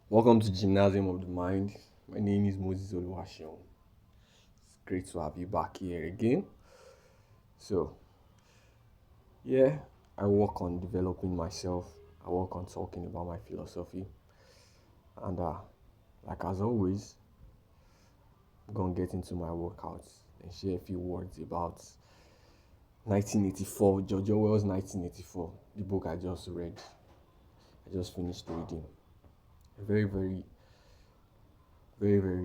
Welcome to Gymnasium of the Mind. My name is Moses Oluwaseun. It's great to have you back here again. So, yeah, I work on developing myself. I work on talking about my philosophy. And like as always, I'm going to get into my workouts and share a few words about 1984, George Orwell's 1984, the book I just read. I just finished reading. A very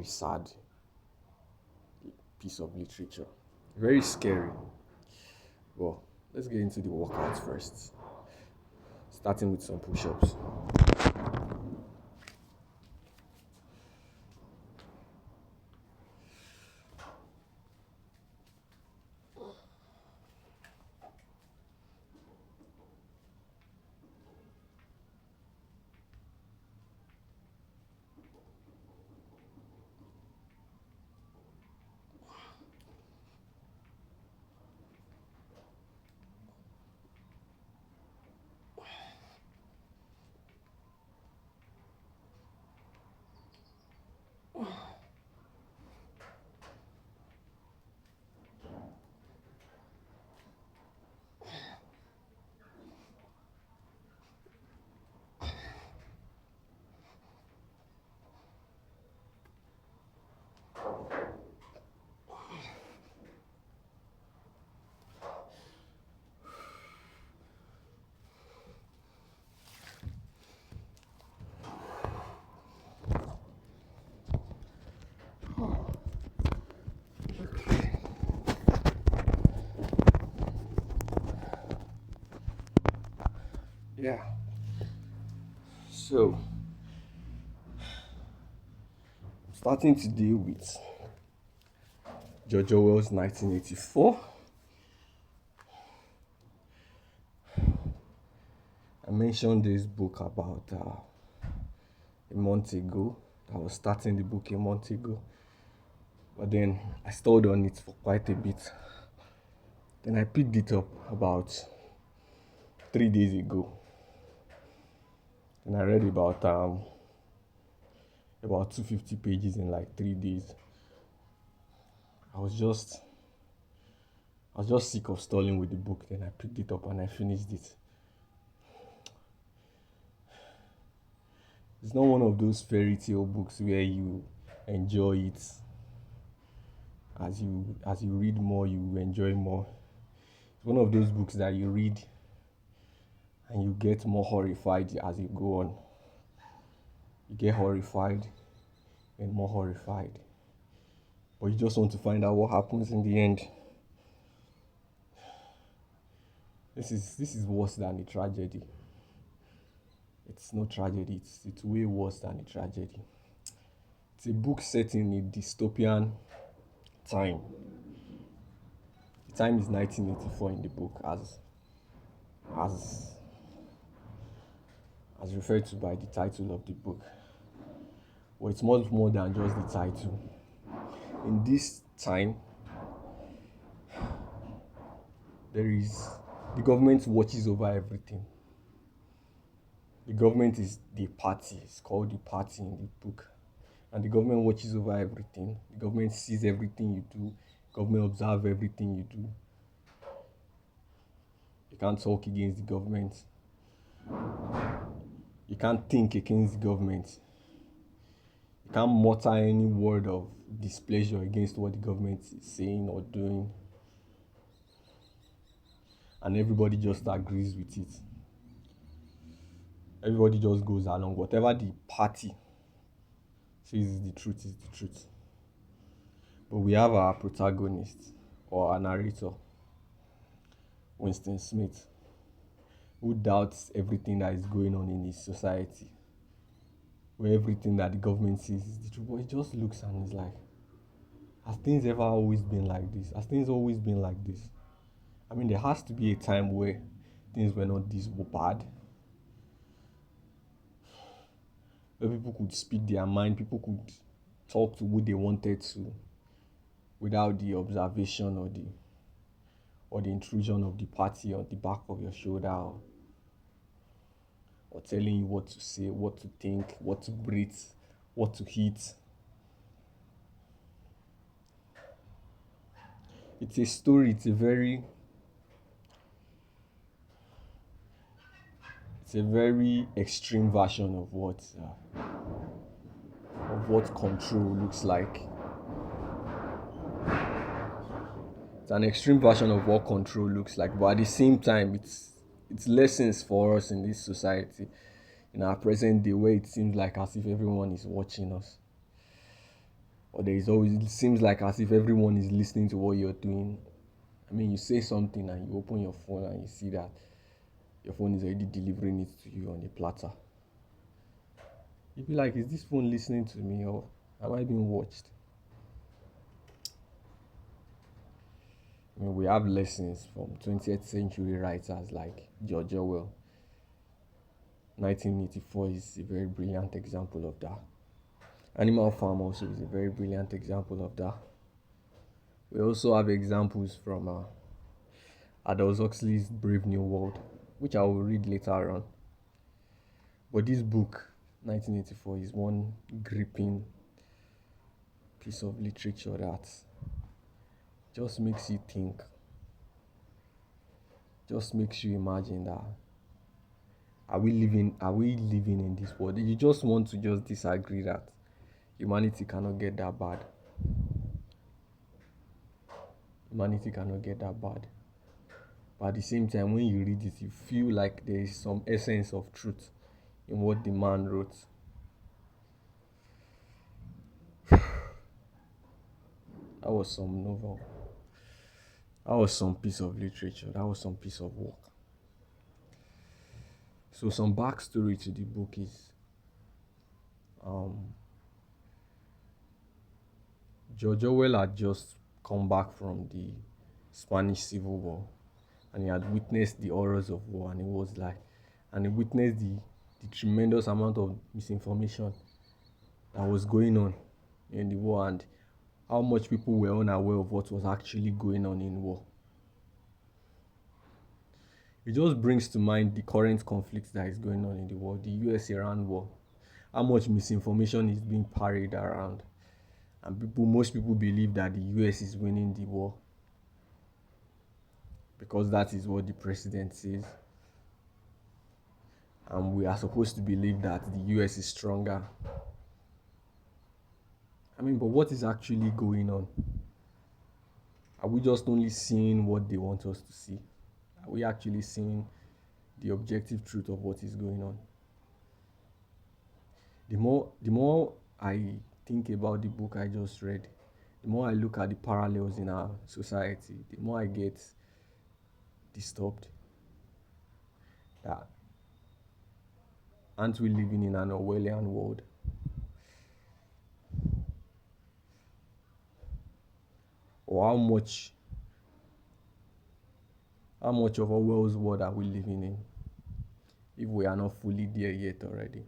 sad piece of literature. Very scary. Well, let's get into the workouts first. Starting with some push ups. Yeah. So, starting today with George Orwell's 1984. I mentioned this book about a month ago. I was starting the book a month ago. But then I stalled on it for quite a bit. Then I picked it up about 3 days ago. And I read about 250 pages in like 3 days. I was just I was just sick of stalling with the book. Then I picked it up and I finished it. It's not one of those fairy tale books where you enjoy it as you read more, you enjoy more. It's one of those books that you read and you get more horrified as you go on. You get horrified and more horrified, but you just want to find out what happens in the end. This is worse than a tragedy. It's no tragedy. It's way worse than a tragedy. It's a book set in a dystopian time. The time is 1984 in the book, as as referred to by the title of the book. Well, it's much more than just the title. In this time, there is the government watches over everything. The government is the party. It's called the party in the book. And the government watches over everything. The government sees everything you do. Government observe everything you do. You can't talk against the government. You can't think against the government. You can't mutter any word of displeasure against what the government is saying or doing. And everybody just agrees with it. Everybody just goes along. Whatever the party says is the truth is the truth. But we have our protagonist or our narrator, Winston Smith, who doubts everything that is going on in his society, where everything that the government says is the truth. But he just looks and he's like, has things ever always been like this? Has things always been like this? I mean, there has to be a time where things were not this bad, where people could speak their mind, people could talk to who they wanted to without the observation or the intrusion of the party on the back of your shoulder. or telling you what to say, what to think, what to breathe, what to eat. It's a story. It's a very extreme version of what control looks like. It's an extreme version of what control looks like, but at the same time, it's lessons for us in this society, in our present day, where it seems like as if everyone is watching us, or there is always it seems like as if everyone is listening to what you're doing. I mean, you say something and you open your phone and you see that your phone is already delivering it to you on a platter. You'd be like, is this phone listening to me, or am I being watched? I mean, we have lessons from 20th century writers like George Orwell. 1984 is a very brilliant example of that. Animal Farm also is a very brilliant example of that. We also have examples from Aldous Huxley's Brave New World, which I will read later on. But this book, 1984, is one gripping piece of literature that just makes you think, just makes you imagine that are we living in this world? You just want to just disagree that humanity cannot get that bad. Humanity cannot get that bad. But at the same time, when you read it, you feel like there is some essence of truth in what the man wrote. That was some novel. That was some piece of literature. That was some piece of work. So some backstory to the book is um, George Orwell had just come back from the Spanish Civil War, and he had witnessed the horrors of war, and he witnessed the tremendous amount of misinformation that was going on in the war, and how much people were unaware of what was actually going on in war. It just brings to mind the current conflict that is going on in the world, the US-Iran war, how much misinformation is being parried around. And most people believe that the US is winning the war because that is what the president says. And we are supposed to believe that the US is stronger. I mean, but what is actually going on? Are we just only seeing what they want us to see? Are we actually seeing the objective truth of what is going on? The more I think about the book I just read, the more I look at the parallels in our society, the more I get disturbed. That aren't we living in an Orwellian world? Or how much of Orwell's world are we living in if we are not fully there yet already?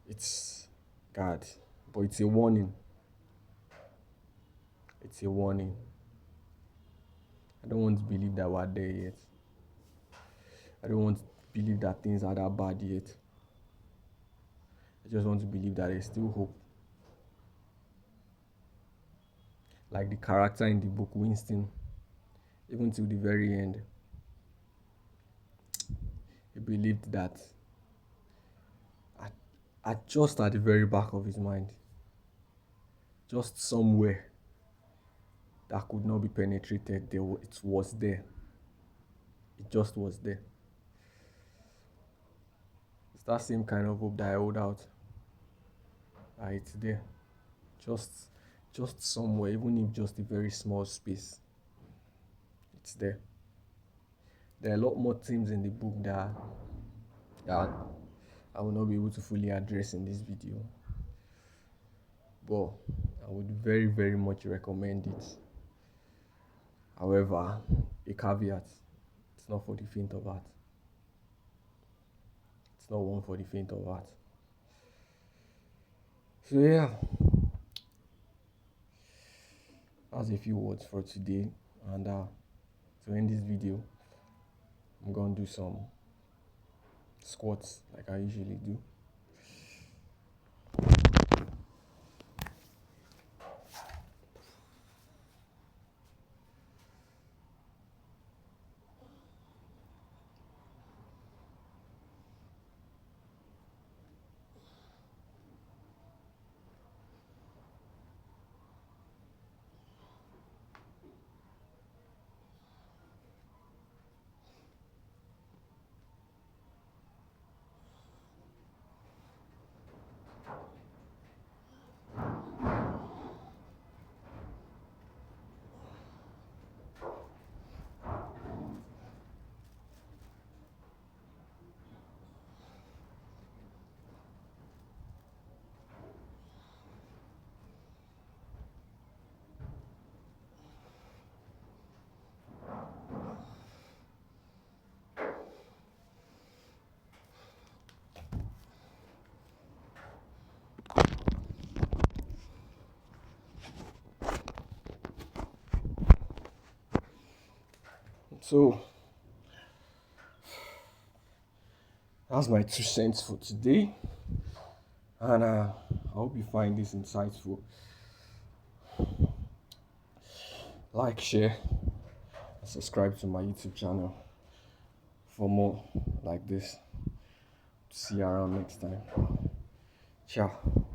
It's God, but it's a warning. It's a warning. I don't want to believe that we're there yet. I don't want to believe that things are that bad yet. I just want to believe that there's still hope. Like the character in the book, Winston, even till the very end, he believed that just at the very back of his mind, just somewhere that could not be penetrated, it was there. It just was there. It's that same kind of hope that I hold out. That it's there. Just just somewhere, even if just a very small space. It's there. There are a lot more themes in the book that I will not be able to fully address in this video. But I would very, very much recommend it. However, a caveat, it's not for the faint of heart. It's not one for the faint of heart. So yeah, that's a few words for today, and to end this video, I'm gonna do some squats like I usually do. So that's my 2 cents for today, and I hope you find this insightful. Like, share, and subscribe to my YouTube channel for more like this. See you around next time. Ciao.